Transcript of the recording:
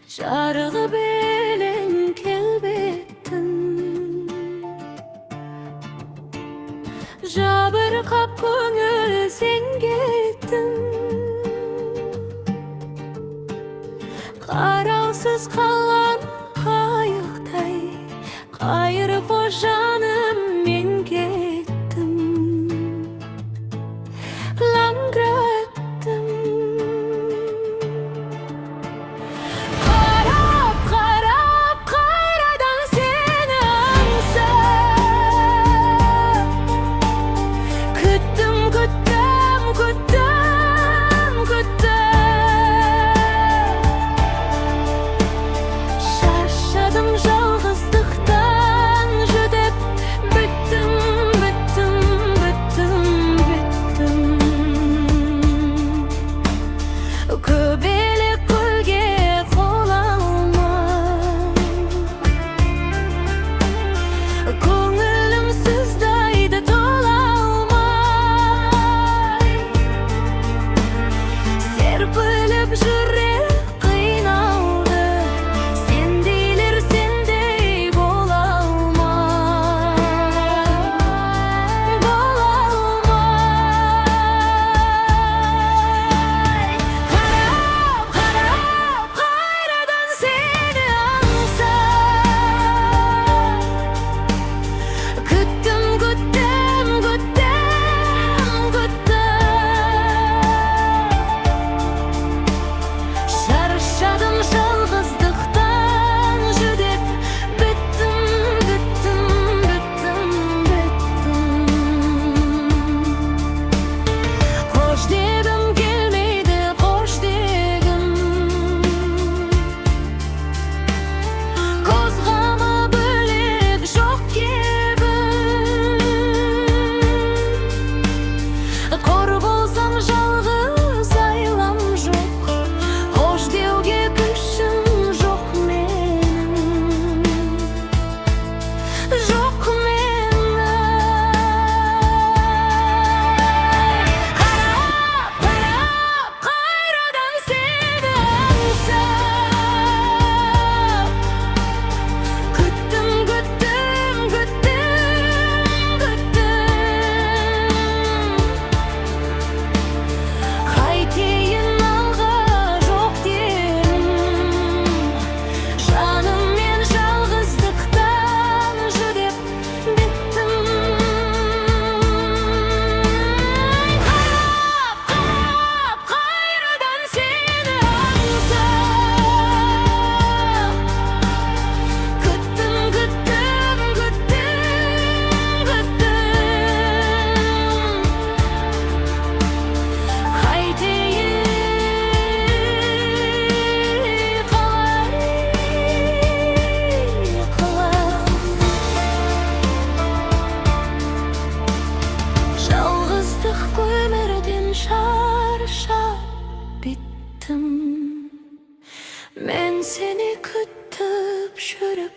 Жарығы белең келбеттің, жабырқап көңіл сен кеттің. Қараусыз қалған қайықтай, қайыры қош жаным мен кеттім. Лаңғыраттым. Қарап қайрадан сені аңсап, күттім, күттім, күттім, күттім. Шаршадым жалғыздықтан жүдеп, біттім, біттім, біттім, біттім. Көбелек көлге қол алмай, көңілім сыздайды тола алмай. Серпіліп жүрек қиналды, сендейлер сендей бола алмай, бола алмай. Қарап қайрадан сені аңсап, күттім, күттім, күттім, күттім. Шаршадым жалғыздықтан жүдеп, біттім, біттім, біттім, біттім. Қош дегім келмейді, қош дегім. Қозғама бөлек жоқ кебім. Қор болсам жалғыз айлам жоқ, қош деуге күшім жоқ менің, жоқ менің. Қарап қайрадан сені аңсап, күттім, күттім, күттім, күттім. Қайтейін алға жоқ деймін, жаным мен жалғыздықтан жүдеп, біттім. Қарап қайрадан сені аңсап, күттім, күттім, күттім, күттім. Қайтейін қалай. Жалғыздық өмірден шаршап биттім. Мен сені күтіп жүріп